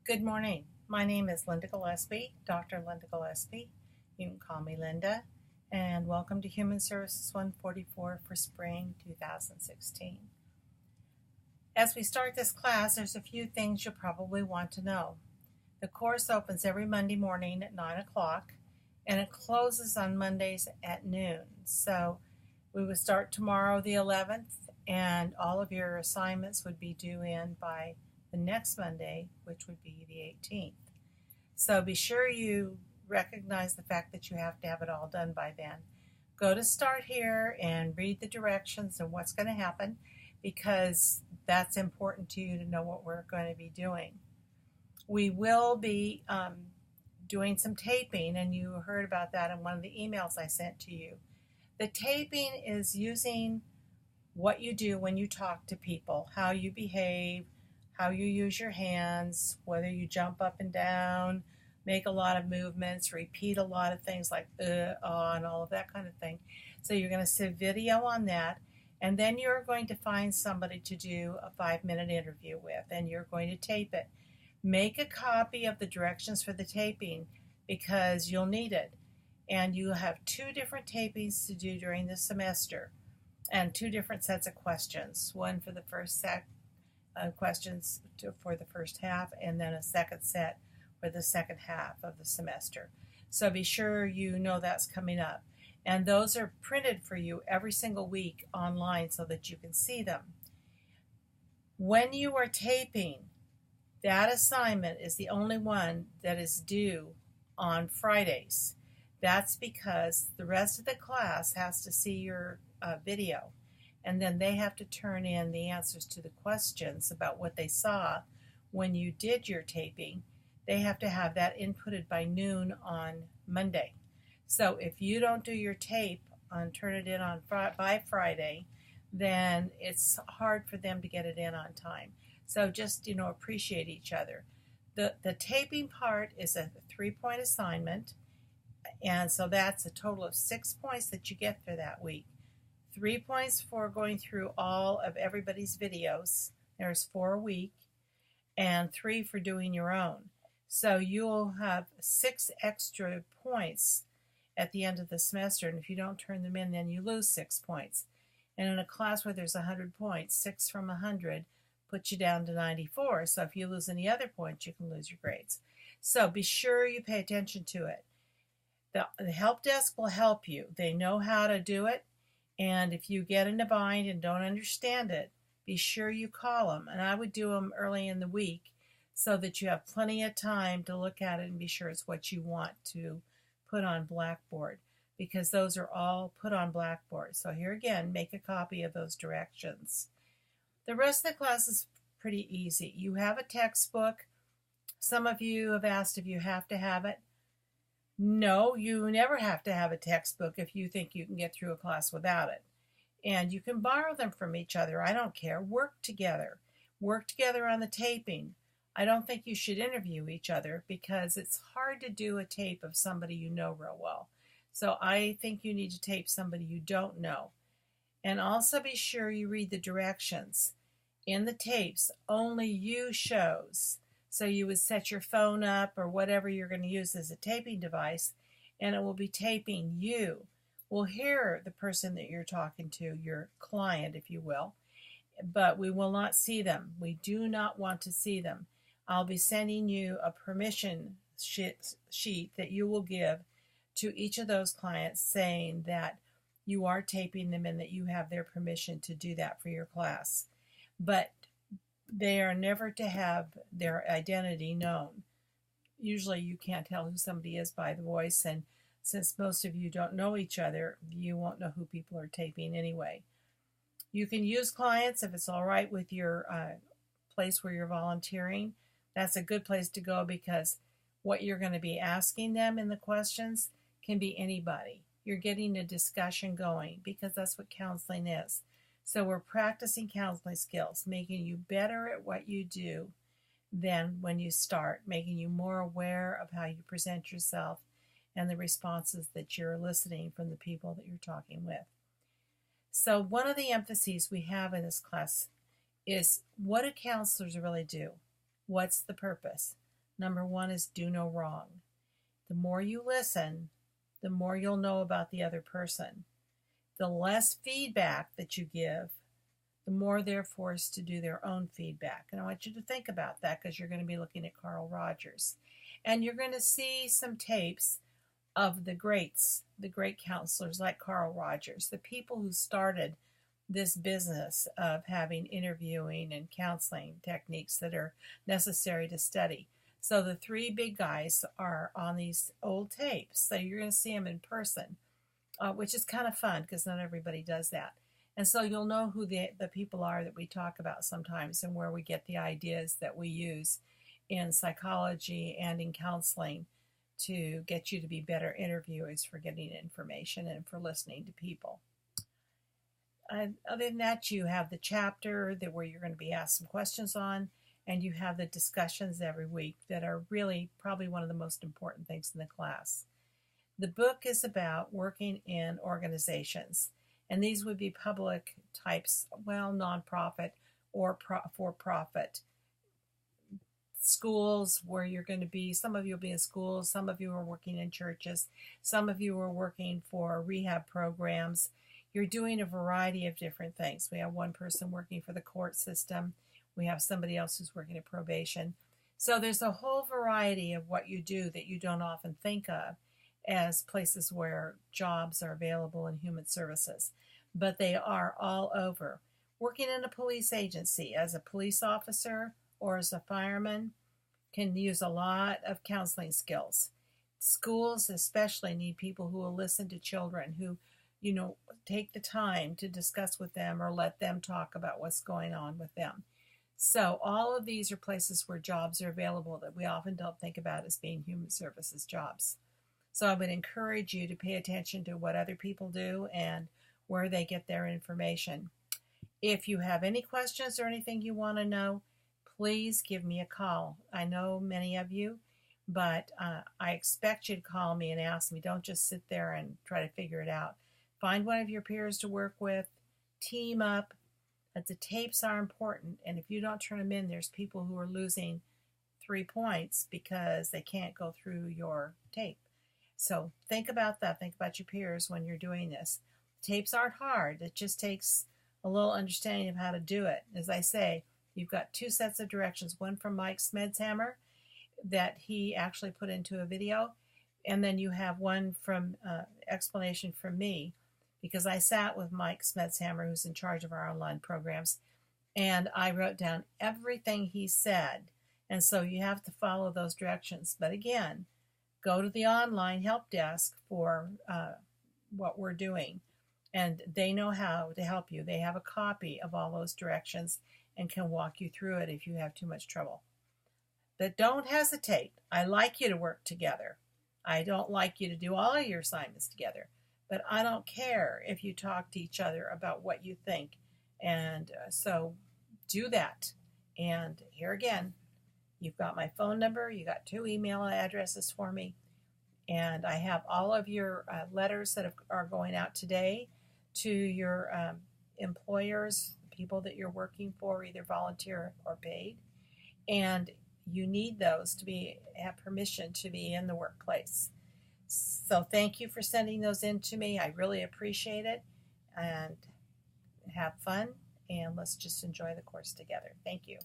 Good morning. My name is Linda Gillespie, Dr. Linda Gillespie. You can call me Linda. And welcome to Human Services 144 for spring 2016. As we start this class, there's a few things you'll probably want to know. The course opens every Monday morning at 9 o'clock and it closes on Mondays at noon. So we would start tomorrow, the 11th, and all of your assignments would be due in by the next Monday, which would be the 18th. So be sure you recognize the fact that you have to have it all done by then. Go to Start Here and read the directions and what's going to happen, because that's important to you to know what we're going to be doing. We will be doing some taping, and you heard about that in one of the emails I sent to you. The taping is using what you do when you talk to people, how you behave, how you use your hands, whether you jump up and down, make a lot of movements, repeat a lot of things like and all of that kind of thing. So you're going to see video on that, and then you're going to find somebody to do a 5-minute interview with, and you're going to tape it. Make a copy of the directions for the taping because you'll need it. And you have 2 different tapings to do during the semester and 2 different sets of questions. One for the first set questions for the first half, and then a second set for the second half of the semester. So be sure you know that's coming up. And those are printed for you every single week online so that you can see them. When you are taping, that assignment is the only one that is due on Fridays. That's because the rest of the class has to see your video, and then they have to turn in the answers to the questions about what they saw when you did your taping. They have to have that inputted by noon on Monday. So if you don't do your tape and turn it in by Friday, then it's hard for them to get it in on time. So just, appreciate each other. The taping part is a 3-point assignment, and so that's a total of 6 points that you get for that week. 3 points for going through all of everybody's videos. There's 4 a week, and 3 for doing your own. So you'll have 6 extra points at the end of the semester, and if you don't turn them in, then you lose 6 points. And in a class where there's 100 points, 6 from 100 puts you down to 94. So if you lose any other points, you can lose your grades. So be sure you pay attention to it. The help desk will help you. They know how to do it. And if you get in a bind and don't understand it, be sure you call them. And I would do them early in the week so that you have plenty of time to look at it and be sure it's what you want to put on Blackboard, because those are all put on Blackboard. So here again, make a copy of those directions. The rest of the class is pretty easy. You have a textbook. Some of you have asked if you have to have it. No, you never have to have a textbook if you think you can get through a class without it. And you can borrow them from each other. I don't care. Work together. Work together on the taping. I don't think you should interview each other because it's hard to do a tape of somebody you know real well. So I think you need to tape somebody you don't know. And also be sure you read the directions. In the tapes, only you shows. So you would set your phone up or whatever you're going to use as a taping device, and it will be taping you. We'll hear the person that you're talking to, your client, if you will, but we will not see them. We do not want to see them. I'll be sending you a permission sheet that you will give to each of those clients saying that you are taping them and that you have their permission to do that for your class. But they are never to have their identity known. Usually you can't tell who somebody is by the voice, and since most of you don't know each other, you won't know who people are taping anyway. You can use clients if it's all right with your place where you're volunteering. That's a good place to go because what you're going to be asking them in the questions can be anybody. You're getting a discussion going because that's what counseling is. So we're practicing counseling skills, making you better at what you do than when you start, making you more aware of how you present yourself and the responses that you're eliciting from the people that you're talking with. So one of the emphases we have in this class is, what do counselors really do? What's the purpose? Number one is do no wrong. The more you listen, the more you'll know about the other person. The less feedback that you give, the more they're forced to do their own feedback. And I want you to think about that because you're going to be looking at Carl Rogers. And you're going to see some tapes of the greats, the great counselors like Carl Rogers, the people who started this business of having interviewing and counseling techniques that are necessary to study. So the three big guys are on these old tapes. So you're going to see them in person, which is kind of fun because not everybody does that. And so you'll know who the people are that we talk about sometimes and where we get the ideas that we use in psychology and in counseling to get you to be better interviewers for getting information and for listening to people. Other than that, you have the chapter where you're going to be asked some questions on, and you have the discussions every week that are really probably one of the most important things in the class. The book is about working in organizations, and these would be public types, well, nonprofit or for-profit. Schools where you're going to be, some of you will be in schools, some of you are working in churches, some of you are working for rehab programs. You're doing a variety of different things. We have one person working for the court system. We have somebody else who's working at probation. So there's a whole variety of what you do that you don't often think of as places where jobs are available in human services, but they are all over. Working in a police agency as a police officer or as a fireman can use a lot of counseling skills. Schools especially need people who will listen to children, who, take the time to discuss with them or let them talk about what's going on with them. So all of these are places where jobs are available that we often don't think about as being human services jobs. So I would encourage you to pay attention to what other people do and where they get their information. If you have any questions or anything you want to know, please give me a call. I know many of you, but I expect you to call me and ask me. Don't just sit there and try to figure it out. Find one of your peers to work with, team up. But the tapes are important, and if you don't turn them in, there's people who are losing 3 points because they can't go through your tape. So think about that. Think about your peers when you're doing this. Tapes aren't hard. It just takes a little understanding of how to do it. As I say, you've got 2 sets of directions, one from Mike Smedshammer that he actually put into a video, and then you have one from explanation from me, because I sat with Mike Smedshammer, who's in charge of our online programs, and I wrote down everything he said. And so you have to follow those directions. But again, go to the online help desk for what we're doing, and they know how to help you. They have a copy of all those directions and can walk you through it if you have too much trouble. But don't hesitate. I like you to work together. I don't like you to do all of your assignments together, but I don't care if you talk to each other about what you think. And so do that. And here again, you've got my phone number. You got 2 email addresses for me. And I have all of your letters that are going out today to your employers, people that you're working for, either volunteer or paid. And you need those to have permission to be in the workplace. So thank you for sending those in to me. I really appreciate it. And have fun. And let's just enjoy the course together. Thank you.